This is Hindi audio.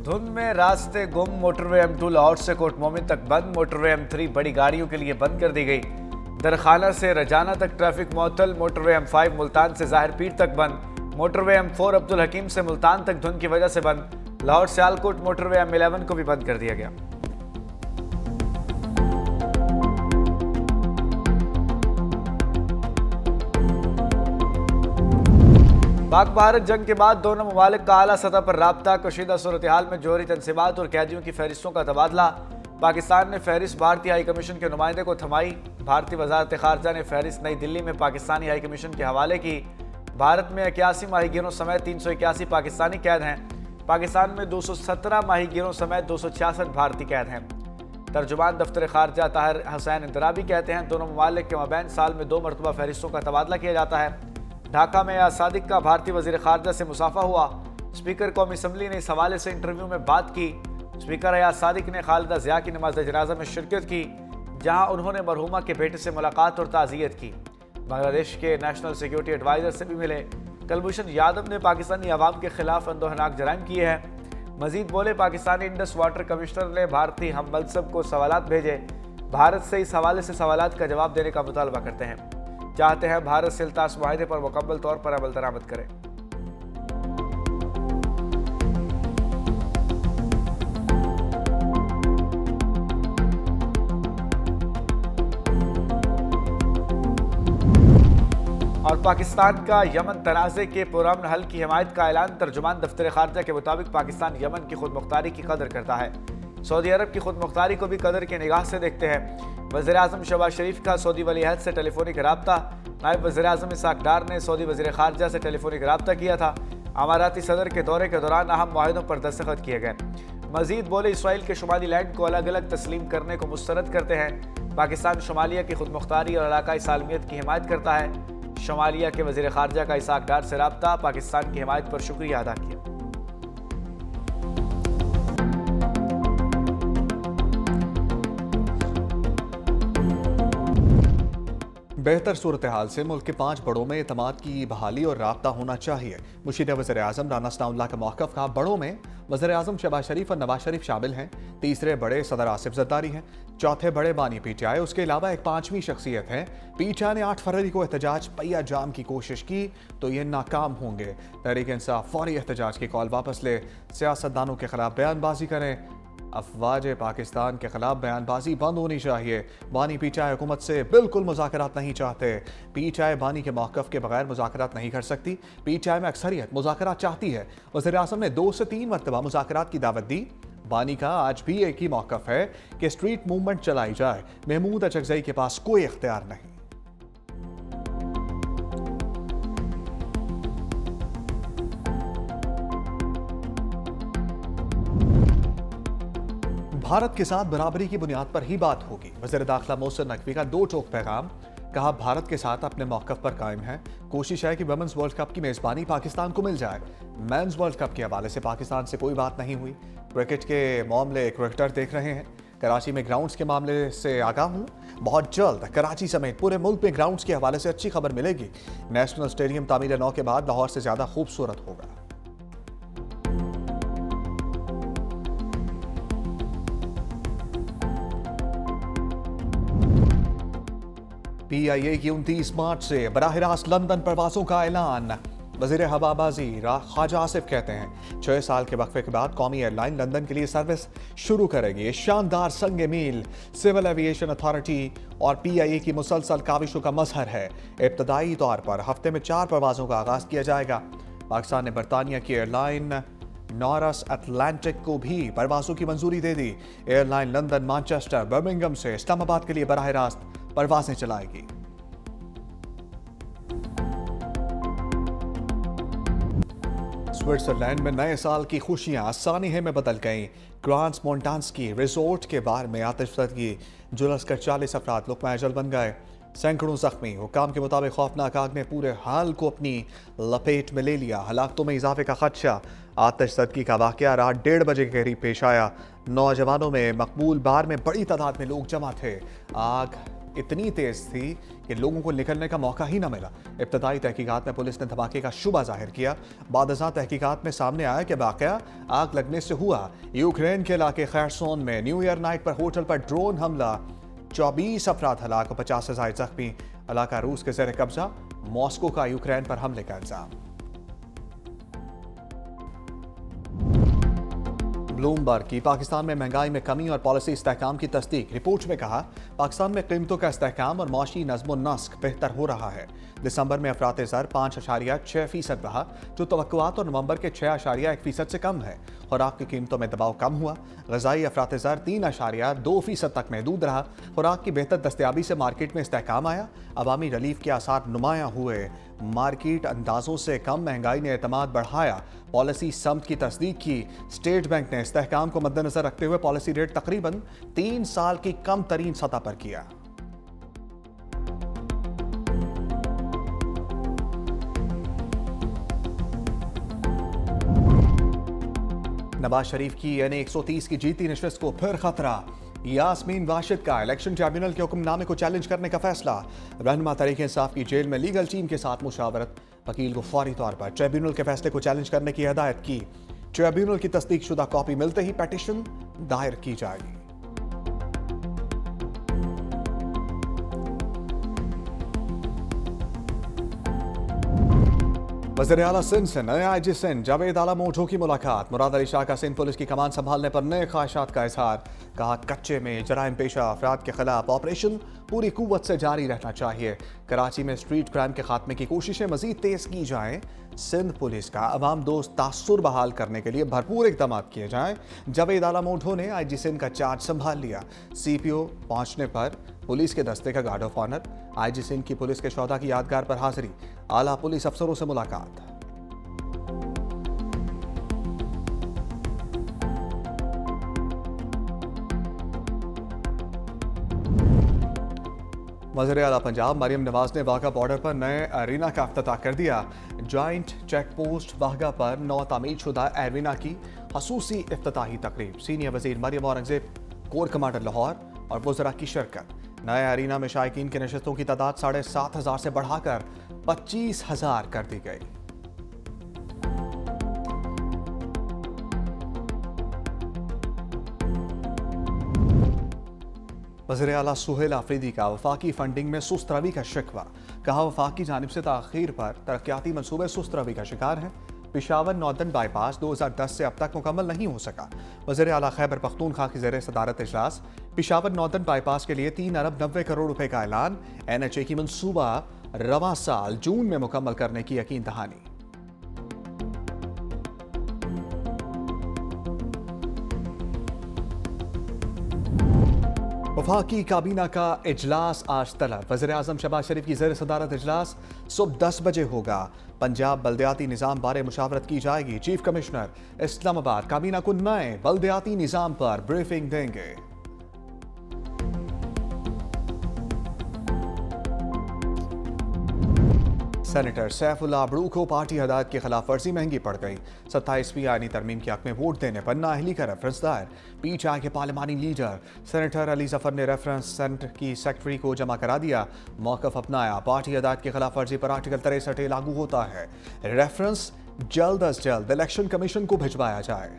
धुंध में रास्ते गुम। मोटरवे M2 लाहौर से कोट मोमिन तक बंद। मोटरवे M3 बड़ी गाड़ियों के लिए बंद कर दी गई। दरखाना से रजाना तक ट्रैफिक मुअत्तल। मोटरवे M5 मुल्तान से ज़ाहिर पीर तक बंद। मोटरवे M4 अब्दुल हकीम से मुल्तान तक धुंध की वजह से बंद। लाहौर सियालकोट मोटरवे M11 को भी बंद कर दिया गया। पाक भारत जंग के बाद दोनों ममालिक का आला सतह पर राब्ता। कशीदा सूरत हाल में जोहरी तनसीबात और कैदियों की फहरिस्तों का तबादला। पाकिस्तान ने फहरिस्त भारतीय हाई कमीशन के नुमाइंदे को थमाई। भारतीय वजारत खारजा ने फहरिस्त नई दिल्ली में पाकिस्तानी हाई कमीशन के हवाले की। भारत में 81 माहीगीरों समेत 381 पाकिस्तानी कैद हैं। पाकिस्तान में 217 माहीगीरों समेत 266 भारतीय कैद हैं। तर्जुमान दफ्तर खारजा ताहिर हुसैन इंतराबी कहते हैं दोनों ममालिक के मबैन साल में 2 मरतबा फहरिस्तों का तबादला किया जाता है। ढाका में अयाज सादिक का भारतीय वजीर खारजा से मुसाफा हुआ। स्पीकर कौमी असम्बली ने इस हवाले से इंटरव्यू में बात की। स्पीकर अयाज सादिक ने खालिदा ज़िया की नमाज जनाजा में शिरकत की, जहां उन्होंने मरहूमा के बेटे से मुलाकात और ताज़ियत की। बांग्लादेश के नेशनल सिक्योरिटी एडवाइज़र से भी मिले। कुलभूषण यादव ने पाकिस्तानी अवाम के खिलाफ अंदोहनाक जराइम किए हैं। मजीद बोले, पाकिस्तानी इंडस वाटर कमिश्नर ने भारतीय हम मनसब को सवालात भेजे। भारत से इस हवाले से सवालात का जवाब देने का मुतालबा करते हैं। चाहते हैं भारत से इल्तास मुआहदे पर मुकम्मल तौर पर अमल दरामद करे। और पाकिस्तान का यमन तनाज़े के पुरअमन हल की हिमायत का ऐलान। तर्जुमान दफ्तर खारजा के मुताबिक पाकिस्तान यमन की खुद मुख्तारी की कदर करता है। सऊदी अरब की खुद मुख्तारी को भी कदर की निगाह से देखते हैं। वज़ीर आज़म शहबाज शरीफ का सऊदी वली अहद से टेलीफोनिक रब्ता। नायब वज़ीर आज़म इसाक डार ने सऊदी वज़ीर खारजा से टेलीफोनिक रब्ता किया था। अमाराती सदर के दौरे के दौरान अहम मुआहिदों पर दस्तखत किए गए। मजीद बोले, इसराइल के शुमाली लैंड को अलग अलग तस्लीम करने को मुस्तरद करते हैं। पाकिस्तान शुमालिया की खुद मुख्तारी और इलाकाई सालमियत की हिमायत करता है। शुमालिया के वज़ीर खारजा का इसाक डार से रब्ता। पाकिस्तान की हिमायत पर शुक्रिया अदा किया। बेहतर सूरत हाल से मुल्क के 5 बड़ों में एतमाद की बहाली और राब्ता होना चाहिए। मुशीर वज़ीर आज़म राना सनाउल्लाह का मौक़िफ़ कहा। बड़ों में वज़ीर आज़म शहबाज शरीफ और नवाज शरीफ शामिल हैं। तीसरे बड़े सदर आसिफ ज़रदारी हैं। चौथे बड़े बानी PTI। उसके अलावा एक 5वीं शख्सियत है। PTI ने 8 फरवरी को एहतजाज पहिया जाम की कोशिश की तो ये नाकाम होंगे। तहरीक इंसाफ फौरी एहतजाज की कॉल वापस ले। सियासतदानों के खिलाफ बयानबाजी करें। अफवाज पाकिस्तान के खिलाफ बयानबाजी बंद होनी चाहिए। बानी PTI हुकूमत से बिल्कुल मुज़ाकरात नहीं चाहते। PTI बानी के मौक़िफ़ के बगैर मुज़ाकरात नहीं कर सकती। PTI में अक्सरियत मुज़ाकरात चाहती है। वज़ीर आज़म ने 2 से 3 मरतबा मुज़ाकरात की दावत दी। बानी का आज भी एक ही मौक़िफ़ है कि स्ट्रीट मूवमेंट चलाई जाए। महमूद अचकज़ई के पास कोई इख्तियार नहीं। भारत के साथ बराबरी की बुनियाद पर ही बात होगी। वज़ीर दाखिला मोहसिन नकवी का 2 टोक पैगाम। कहा, भारत के साथ अपने मौक़िफ़ पर कायम है। कोशिश है कि वुमेन्स वर्ल्ड कप की मेज़बानी पाकिस्तान को मिल जाए। मेंस वर्ल्ड कप के हवाले से पाकिस्तान से कोई बात नहीं हुई। क्रिकेट के मामले क्रिकेटर देख रहे हैं। कराची में ग्राउंड्स के मामले से आगाह हूँ। बहुत जल्द कराची समेत पूरे मुल्क में ग्राउंड्स के हवाले से अच्छी खबर मिलेगी। नेशनल स्टेडियम तामीर नौ के बाद लाहौर से ज़्यादा खूबसूरत होगा। PIA की 29 मार्च से बराह रास्त लंदन प्रवासों का ऐलान। वज़ीर हवाबाजी ख्वाजा आसिफ कहते हैं 6 साल के वक्फे के बाद कौमी एयरलाइन लंदन के लिए सर्विस शुरू करेगी। ये शानदार संग मील सिविल एविएशन अथॉरिटी और PIA की मुसलसल काविशों का मजहर है। इब्तदाई तौर पर हफ्ते में 4 प्रवासों का आगाज किया जाएगा। पाकिस्तान ने बरतानिया की एयरलाइन नॉरस अटलांटिक को भी परवासों की मंजूरी दे दी। एयरलाइन लंदन, मैनचेस्टर, बर्मिंघम से इस्लामाबाद के लिए बराह रास्त परवासें चलाएगी। स्विट्जरलैंड में नए साल की खुशियां सानिहे में बदल गईं। ग्रांस मोंटान्स्की रिजोर्ट के बाहर में आतिशबाजी जुलस कर 40 अफराद लुक़मा अजल बन गए। सैकड़ों जख्मी। हुकाम के मुताबिक खौफनाक आग ने पूरे हाल को अपनी लपेट में ले लिया। हलाकतों में इजाफे का खदशा। आतिशबाजी का वाक़या रात 1:30 बजे के करीब पेश आया। नौजवानों में मकबूल बार में बड़ी तादाद में लोग जमा थे। आग इतनी तेज थी कि लोगों को निकलने का मौका ही न मिला। इब्तदाई तहकीकात में पुलिस ने धमाके का शुबा जाहिर किया। बादशाह तहकीकात में सामने आया कि वाकया आग लगने से हुआ। यूक्रेन के इलाके खैरसोन में न्यू ईयर नाइट पर होटल पर ड्रोन हमला, 24 अफराद हलाक और 50 से ज्यादा जख्मी। इलाका रूस के ज़ेर कब्जा, मॉस्को का यूक्रेन पर हमले का इल्जाम। ब्लूमबर्ग की पाकिस्तान में महंगाई में कमी और पॉलिसी इस्तेहकाम की तस्दीक। रिपोर्ट में कहा, पाकिस्तान में कीमतों का इस्तेहकाम और मौशी नज़्म व नस्क बेहतर हो रहा है। दिसंबर में अफरात ज़र 5.6% रहा, जो तवक्कुआत और नवंबर के 6.1% से कम है। खुराक की कीमतों में दबाव कम हुआ। ग़िज़ाई अफरात ज़र 3.2% तक महदूद रहा। खुराक की बेहतर दस्तयाबी से मार्केट में इस्तेहकाम आया। अवामी रिलीफ के आसार नुमायां हुए। मार्केट अंदाजों से कम महंगाई ने एतमाद बढ़ाया। पॉलिसी समत की तस्दीक की। स्टेट बैंक ने इस्तेहकाम को मद्देनजर रखते हुए पॉलिसी रेट तकरीबन 3 साल की कम तरीन सतह पर किया। नवाज शरीफ की यानी 130 की जीती नशस्त को फिर खतरा। यास्मीन वाशिद का इलेक्शन ट्रिब्यूनल के हुक्मनामे को चैलेंज करने का फैसला। रहनुमा तहरीक इंसाफ की जेल में लीगल टीम के साथ मुशावरत। वकील को फौरी तौर पर ट्रिब्यूनल के फैसले को चैलेंज करने की हिदायत की। ट्रिब्यूनल की तस्दीक शुदा कॉपी मिलते ही पिटीशन दायर की जाएगी। वज़ीर आला सिंध से नए IG सिंध जावेद आला मोटो की मुलाकात। मुराद अली शाह का सिंध पुलिस की कमान संभालने पर नए ख्वाहिशात का इजहार। कहा, कच्चे में जराइम पेशा अफराद के खिलाफ ऑपरेशन पूरी कुव्वत से जारी रहना चाहिए। कराची में स्ट्रीट क्राइम के खात्मे की कोशिशें मजीद तेज की जाएं। सिंध पुलिस का अवाम दोस्त तासुर बहाल करने के लिए भरपूर इकदाम किए जाएं। जावेद आला मोटो ने IG सिंध का चार्ज संभाल लिया। CPO पहुंचने पर पुलिस के दस्ते का guard of honour. IG Sindh की पुलिस के शोधा की यादगार पर हाजिरी। आला पुलिस अफसरों से मुलाकात। वज़ीर आला पंजाब मरियम नवाज ने वाघा बॉर्डर पर नए एरिना का इफ्तिताह कर दिया। जॉइंट चेक पोस्ट वाघा पर नौ तामीर शुदा एरिना की खसूसी इफ्तिताही तकरीब। सीनियर वजीर मरियम औरंगजेब, कोर कमांडर लाहौर और वज़रा की शिरकत। नए एरिना में शायकीन की नशस्तों की तादाद 7,500 से बढ़ाकर 25,000 कर दी गई। वज़ीर आला सुहेल आफरीदी का वफाकी फंडिंग में सुस्त रवी का शिकवा। कहा, वफाक की जानिब से ताख़ीर पर तरक्याती मनसूबे सुस्त रवी का शिकार हैं। पेशावर नॉर्दर्न बाईपास 2010 से अब तक मुकम्मल नहीं हो सका। वज़ीर आला खैबर पख्तूनख्वा की ज़ेर सदारत इजलास। पेशावर नॉर्दर्न बाईपास के लिए 3 अरब 90 करोड़ रुपए का ऐलान। NHA की मनसूबा रवां साल जून में मुकम्मल करने की यकीन दहानी। वफाकी काबीना का इजलास आज तलब। वज़ीर आज़म शहबाज शरीफ की ज़ेर सदारत इजलास सुबह 10 बजे होगा। पंजाब बल्दियाती निज़ाम बारे मुशावरत की जाएगी। चीफ कमिश्नर इस्लामाबाद काबीना को नए बल्दियाती निज़ाम पर ब्रीफिंग देंगे। सेनेटर सैफुल्लाह अबड़ू को पार्टी हदायत की खिलाफ वर्जी महंगी पड़ गई। 27वीं आईनी तरमीम के हक में वोट देने पर नाअहली का रेफरेंस दायर। PTI के पार्लिमानी लीडर सेनेटर अली जफर ने रेफरेंस सेनेटर की सेक्रेटरी को जमा करा दिया। मौक़िफ़ अपनाया। पार्टी हदायत की खिलाफ वर्जी पर आर्टिकल 63 लागू होता है। रेफरेंस जल्द अज जल्द इलेक्शन कमीशन को भिजवाया जाए।